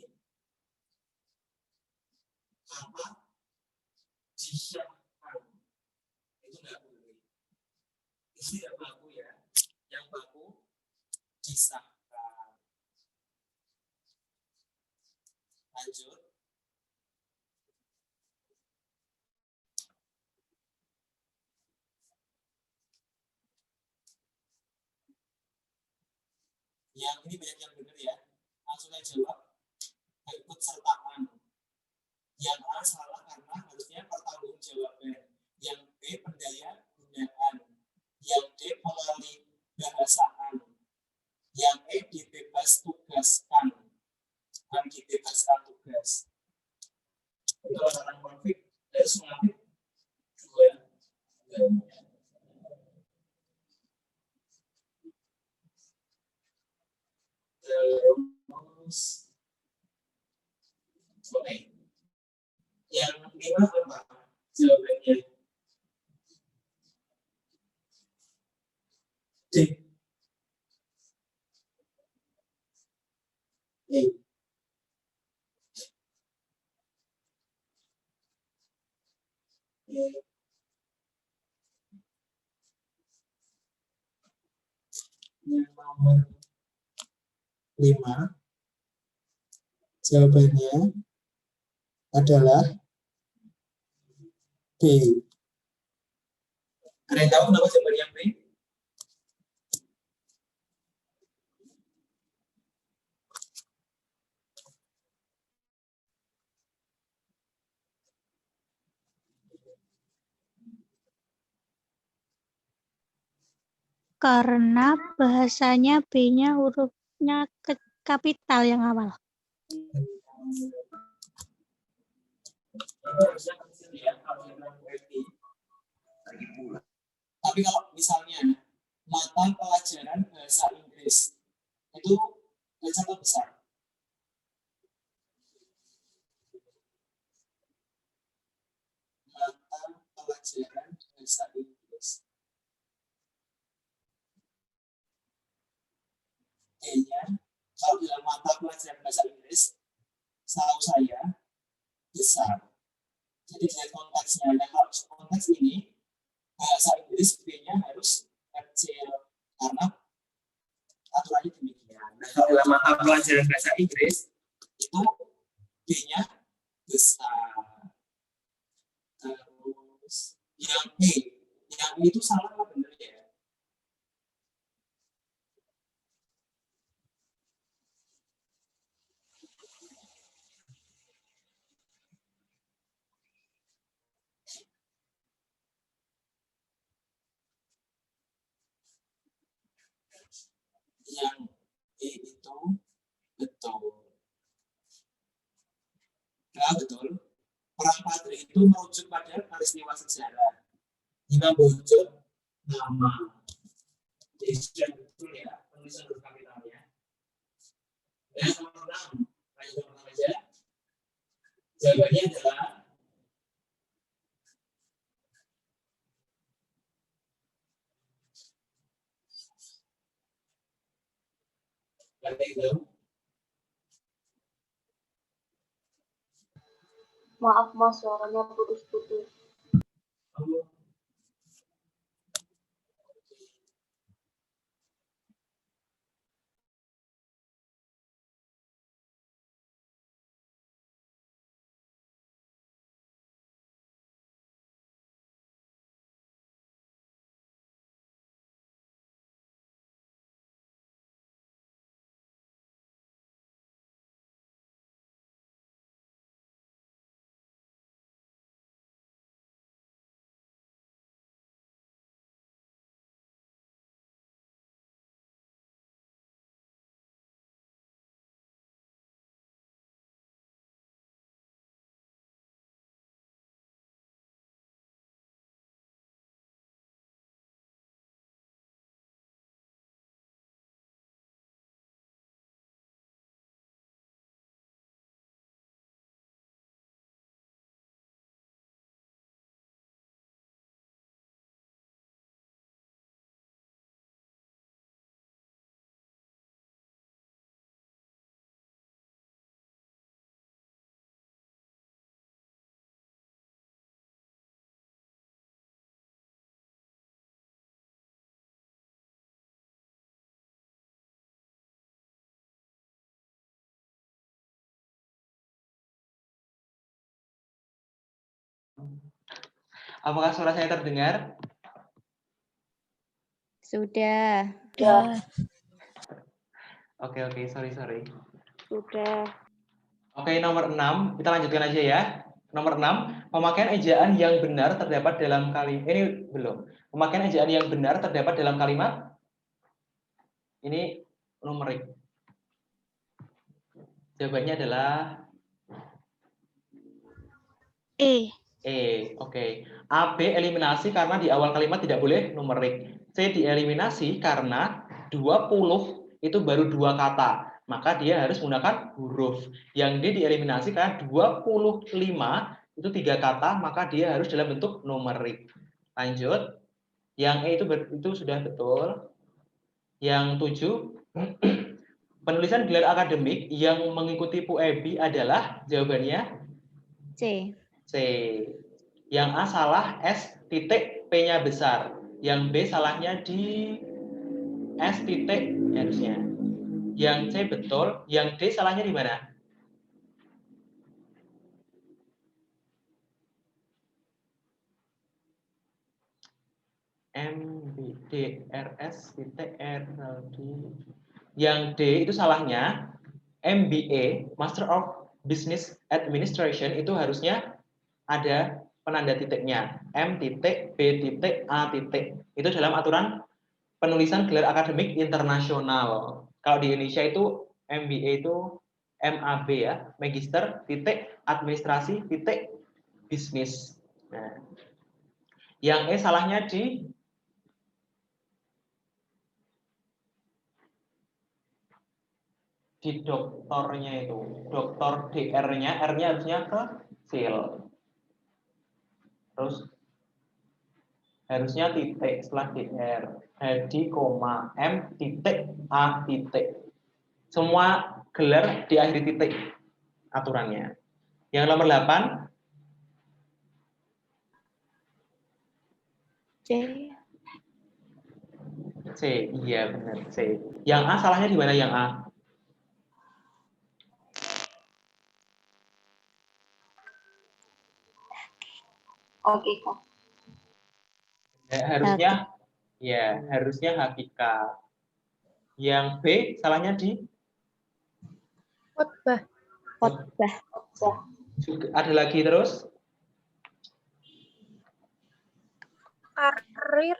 apa? Disahkan. Itu nggak boleh. Itu tidak baku ya. Yang baku disahkan. Lanjut. Yang ini banyak yang benar ya. Langsung aja jawab. Berikut sertaan. Yang A salah karena harusnya pertanggungjawaban. Yang B pendaya gunaan. Yang D pengalih bahasaan. Yang E dibebas tugaskan. Dan dibebaskan tugas. Itu orang konflik harus mengambil dua. Terus oke. Yang kelima apa? Jawabannya D. E. Yang nomor 5 jawabannya adalah B. Ada yang tahu kenapa jawaban yang B? Karena bahasanya B-nya hurufnya kapital yang awal. Tapi kalau misalnya mata pelajaran bahasa Inggris itu baca besar. Mata pelajaran bahasa Inggris. pelajaran bahasa Inggris, setahu saya besar. Jadi dilihat konteksnya. Nah, kalau konteks ini bahasa Inggris B-nya harus kecil karena aturannya demikian. Nah, kalau dalam mata pelajaran bahasa Inggris itu B-nya besar. Terus yang E itu salah apa benar ya? Yang E itu betul. Nah, betul. Perang Padri itu merujuk pada peristiwa sejarah. Imam Bonjol nama. Jadi sudah betul ya penulisan huruf kapitalnya. Dan nomor 6, lanjut nomor aja. Jawabannya adalah Maaf Mas, suaranya putus-putus. Apakah suara saya terdengar? Sudah. Sudah. Oke, sorry. Sudah. Oke, nomor 6, kita lanjutkan aja ya. Nomor 6, pemakaian ejaan yang benar terdapat dalam kalimat. Ini belum. Pemakaian ejaan yang benar terdapat dalam kalimat. Ini numerik. Jawabannya adalah E. Oke. A, B eliminasi karena di awal kalimat tidak boleh numerik. C dieliminasi karena 20 itu baru 2 kata. Maka dia harus menggunakan huruf. Yang D dieliminasi karena 25 itu 3 kata, maka dia harus dalam bentuk numerik. Lanjut. Yang E itu sudah betul. Yang 7, penulisan gelar akademik yang mengikuti PUEBI adalah jawabannya C. Yang A salah, S titik P-nya besar. Yang B salahnya di S titik harusnya. Yang C betul, yang D salahnya di mana? M B D R S titik R D. Yang D itu salahnya MBA Master of Business Administration itu harusnya ada penanda titiknya M titik B titik A titik. Itu dalam aturan penulisan gelar akademik internasional. Kalau di Indonesia itu MBA itu MAB ya, Magister titik Administrasi titik Bisnis. Nah, yang E salahnya di doktornya itu, doktor DR-nya, R-nya harusnya kecil. Terus harusnya titik setelah DR, Hadi, M titik A titik. Semua gelar diakhiri titik aturannya. Yang nomor 8, C. C. Iya benar, C. Yang A salahnya di mana yang A? Oke, Kak. Harusnya hakikat. Yang B salahnya di Khotbah. Khotbah. juga ada lagi terus. Karir.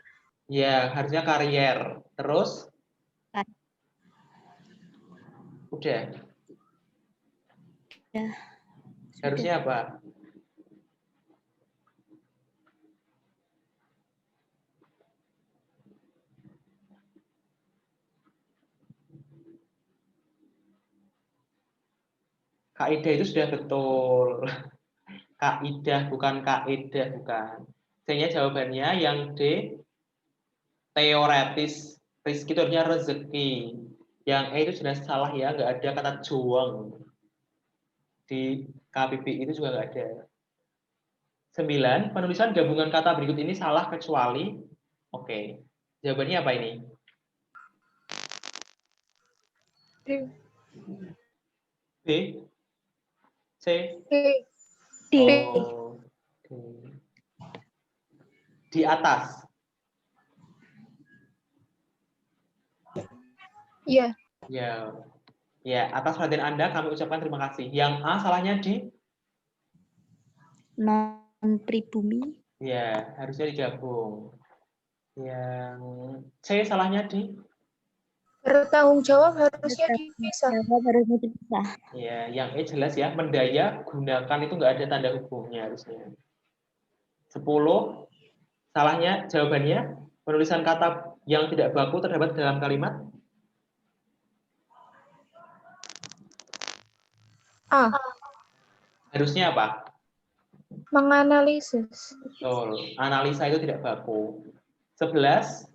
Ya, harusnya karier. Terus? Udah. Ya. Harusnya apa? Kaidah itu sudah betul. Kaidah bukan kaidah, bukan. Sehingga jawabannya yang D, teoretis. Rizki itu artinya rezeki. Yang E itu sudah salah ya, nggak ada kata juang. Di KPP itu juga nggak ada. 9, penulisan gabungan kata berikut ini salah kecuali. Oke. Jawabannya apa ini? D. B? C? D. D. Oh, D. Di atas. Iya. Ya, atas perhatian Anda kami ucapkan terima kasih. Yang A salahnya di? Non pribumi. Ya, harusnya digabung. Yang C salahnya di? Bertanggung jawab harusnya dipisah. Jawab harusnya dipisah. Ya, yang E jelas ya, mendaya gunakan itu nggak ada tanda hubungnya harusnya. 10, salahnya jawabannya, penulisan kata yang tidak baku terdapat dalam kalimat. A. Harusnya apa? Menganalisis. Betul, analisa itu tidak baku. 11,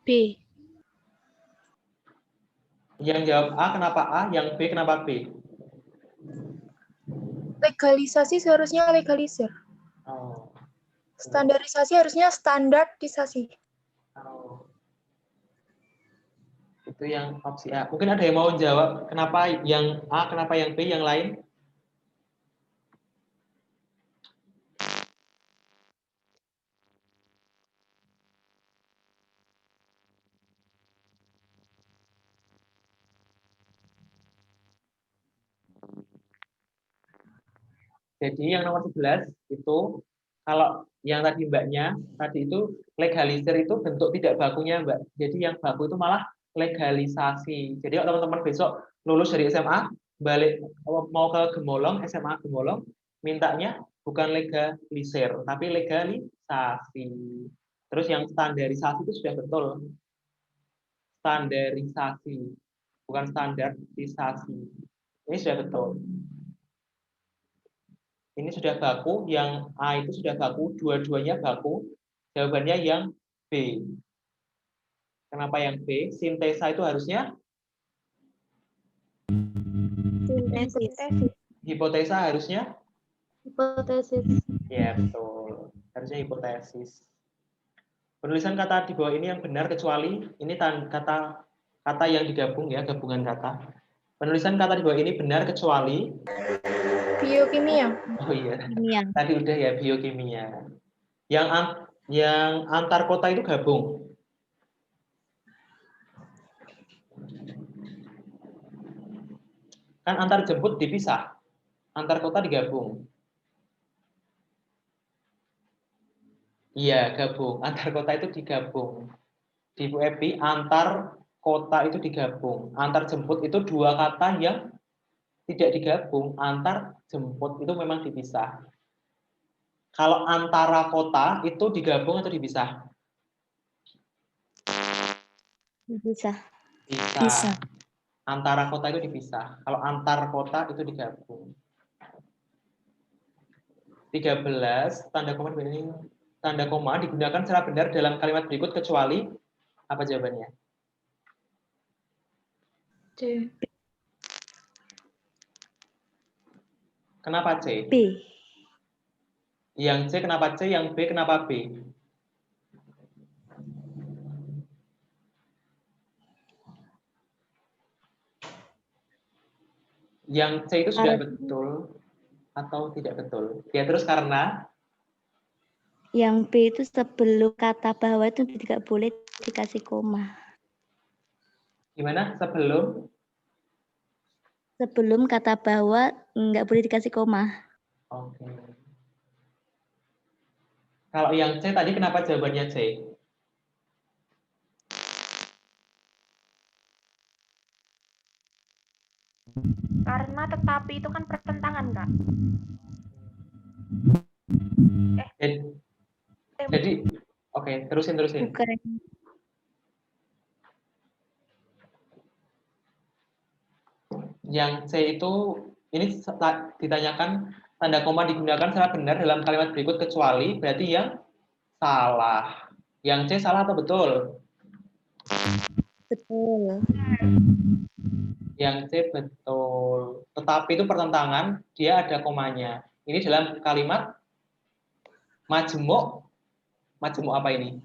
B. yang jawab A kenapa A, yang B kenapa B? Legalisasi seharusnya legalisir. Oh, Standarisasi harusnya standarisasi. oh. Itu yang opsi A. Mungkin ada yang mau jawab kenapa yang A, kenapa yang B, yang lain? Jadi yang nomor 11 itu kalau yang tadi mbaknya tadi itu legalisir itu bentuk tidak bakunya mbak. Jadi yang baku itu malah legalisasi. Jadi kalau teman-teman besok lulus dari SMA balik mau ke Gemolong, SMA Gemolong, mintanya bukan legalisir tapi legalisasi. Terus yang standarisasi itu sudah betul. Standarisasi bukan standarisasi. Ini sudah betul. Ini sudah baku, yang A itu sudah baku, dua-duanya baku. Jawabannya yang B. Kenapa yang B? Sintesa itu harusnya? Sintesis. Hipotesa harusnya? Hipotesis. Ya, betul. Harusnya hipotesis. Penulisan kata di bawah ini yang benar kecuali, ini kata yang digabung ya, gabungan kata. Penulisan kata di bawah ini benar kecuali? Biokimia. Oh iya, Kimia. tadi udah ya, biokimia. Yang antar kota itu gabung. Kan antar jemput dipisah, antar kota digabung. Iya, gabung. Antar kota itu digabung. Di Bu Epi, antar kota itu digabung. Antar jemput itu dua kata yang tidak digabung. Antar jemput itu memang dipisah. Kalau antara kota itu digabung atau dipisah? Bisa. Bisa. Antara kota itu dipisah. Kalau antar kota itu digabung. 13, tanda koma digunakan secara benar dalam kalimat berikut kecuali apa jawabannya? C. Kenapa C? B. Yang C kenapa C, yang B kenapa B? Yang C itu sudah betul atau tidak betul? Ya terus karena Yang B itu sebelum kata bahwa itu tidak boleh dikasih koma. gimana? Sebelum Kata bahwa nggak boleh dikasih koma. Oke. Kalau yang C tadi kenapa jawabannya C? Karena tetapi itu kan pertentangan, Kak. Jadi oke, terusin. Bukan. Yang C itu ini ditanyakan tanda koma digunakan secara benar dalam kalimat berikut kecuali berarti yang salah. Yang C salah atau betul? Betul. Yang C betul. Tetapi itu pertentangan, dia ada komanya. Ini dalam kalimat majemuk. Majemuk apa ini?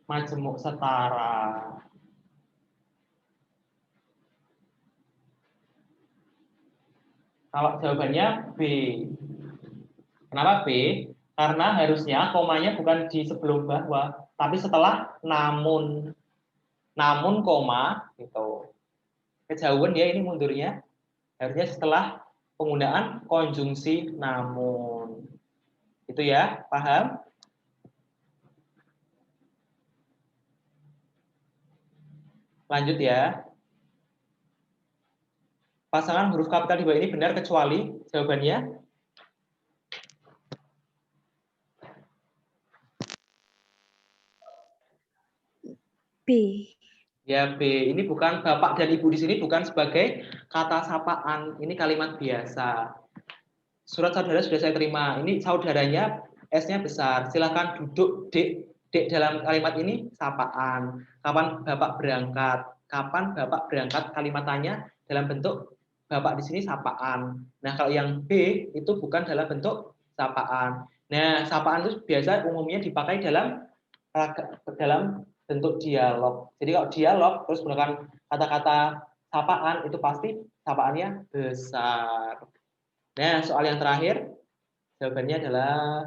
Majemuk setara. Kalau jawabannya B. Kenapa B? Karena harusnya komanya bukan di sebelum bahwa, tapi setelah namun. Namun koma gitu. Kejauhan dia ini mundurnya harusnya setelah penggunaan konjungsi namun. Itu ya, paham? Lanjut ya. Pasangan huruf kapital di bawah ini benar kecuali jawabannya B. ya B. Ini bukan bapak dan ibu di sini bukan sebagai kata sapaan. Ini kalimat biasa. Surat saudara sudah saya terima. Ini saudaranya S-nya besar. Silakan duduk, Dek. Dek dalam kalimat ini sapaan. Kapan bapak berangkat? Kapan bapak berangkat? Kalimat tanya dalam bentuk bapak di sini sapaan. Nah, kalau yang B itu bukan dalam bentuk sapaan. Nah, sapaan itu biasa umumnya dipakai dalam bentuk dialog. Jadi kalau dialog terus menggunakan kata-kata sapaan itu pasti sapaannya besar. Nah, soal yang terakhir jawabannya adalah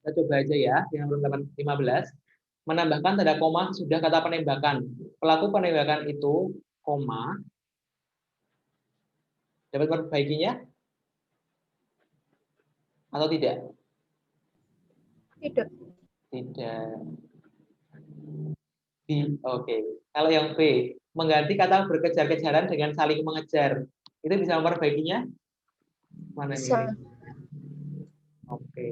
kita coba aja ya, yang nomor 15. Menambahkan tanda koma sudah kata penembakan. Pelaku penembakan itu, koma. Dapat memperbaikinya? Atau tidak? Tidak. Tidak. Oke. Kalau yang B, mengganti kata berkejar-kejaran dengan saling mengejar. Itu bisa memperbaikinya? Mana Bisa. ini? Oke.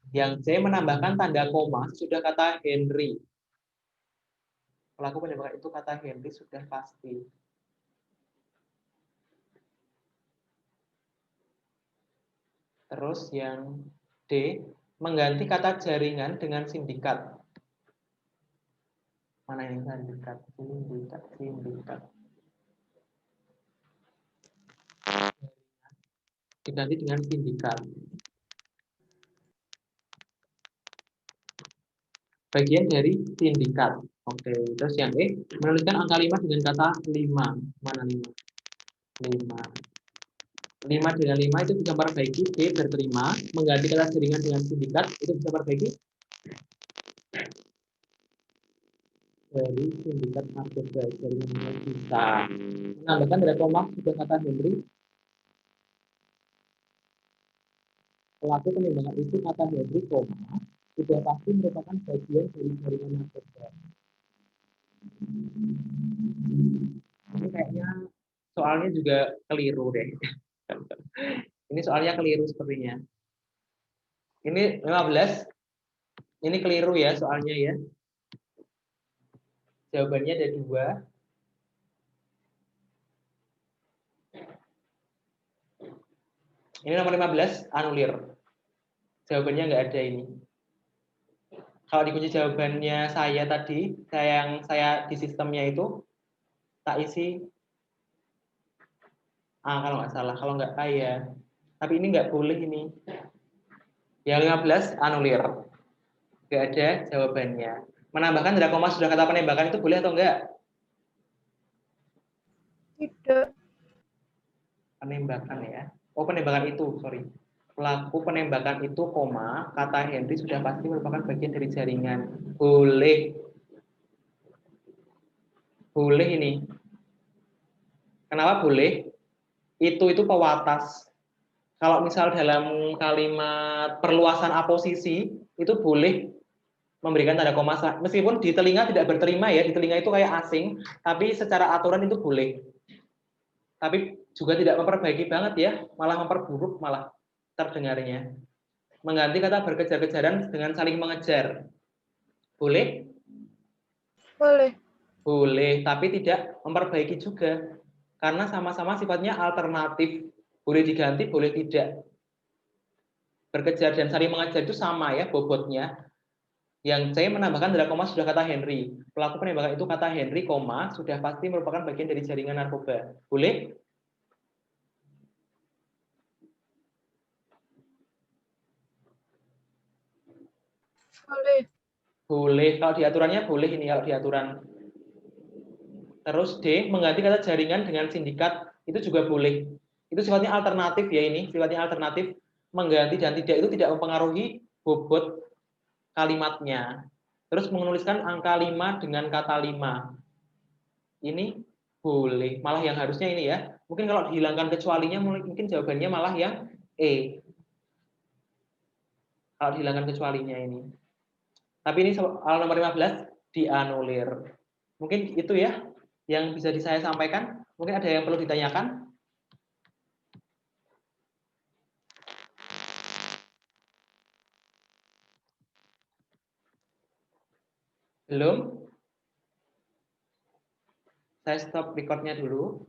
Yang C menambahkan tanda koma sudah kata Henry. Pelaku penembakan itu kata Henry sudah pasti. Terus yang D mengganti kata jaringan dengan sindikat. Mana ini sindikat? Sindikat. Diganti dengan sindikat. Bagian dari sindikat. Oke, terus yang E menuliskan angka 5 dengan kata 5. Mana 5? 5 dengan 5 itu bisa perbaiki. D berterima, mengganti kata jaringan dengan sindikat itu bisa perbaiki. Dari sindikat narkoba jaringan dengan bisa. Menambahkan dari koma sudah kata Henry. Pelaku penembakan itu kata Henry, koma sudah pasti merupakan bagian dari jaringan narkoba. Ini kayaknya soalnya juga keliru deh. Ini soalnya keliru sepertinya. Ini 15. Ini keliru ya soalnya ya. Jawabannya ada 2. Ini nomor 15, anulir. Jawabannya nggak ada ini. Kalau dikunci jawabannya saya tadi, saya di sistemnya itu, tak isi A kalau nggak salah, kalau nggak A ya. Tapi ini nggak boleh ini. Yang 15, anulir. Nggak ada jawabannya. Menambahkan tanda koma sudah kata penembakan itu boleh atau enggak? Tidak. Penembakan ya. Oh, penembakan itu, sorry. Pelaku penembakan itu, koma, kata Henry sudah pasti merupakan bagian dari jaringan. Boleh. Boleh ini. Kenapa boleh? Itu pewatas. Kalau misal dalam kalimat perluasan aposisi, itu boleh memberikan tanda koma. Meskipun di telinga tidak berterima ya, di telinga itu kayak asing, tapi secara aturan itu boleh. Tapi juga tidak memperbaiki banget ya, malah memperburuk malah terdengarnya. Mengganti kata berkejar-kejaran dengan saling mengejar. Boleh? Boleh. Boleh, tapi tidak memperbaiki juga. Karena sama-sama sifatnya alternatif. Boleh diganti, boleh tidak. Berkejar dan saling mengejar itu sama ya bobotnya. Yang saya menambahkan tanda koma sudah kata Henry. Pelaku penembakan itu kata Henry, koma, sudah pasti merupakan bagian dari jaringan narkoba. Boleh? Boleh. Boleh. Kalau di aturannya boleh ini, kalau di aturan. Terus D, mengganti kata jaringan dengan sindikat, itu juga boleh. Itu sifatnya alternatif ya ini, sifatnya alternatif. Mengganti dan tidak itu tidak mempengaruhi bobot kalimatnya. Terus menuliskan angka 5 dengan kata 5. Ini boleh. Malah yang harusnya ini ya. Mungkin kalau dihilangkan kecualinya, mungkin jawabannya malah yang E. Kalau dihilangkan kecualinya ini. Tapi ini soal nomor 15 dianulir. Mungkin itu ya yang bisa saya sampaikan. Mungkin ada yang perlu ditanyakan? Belum? Saya stop recordnya dulu.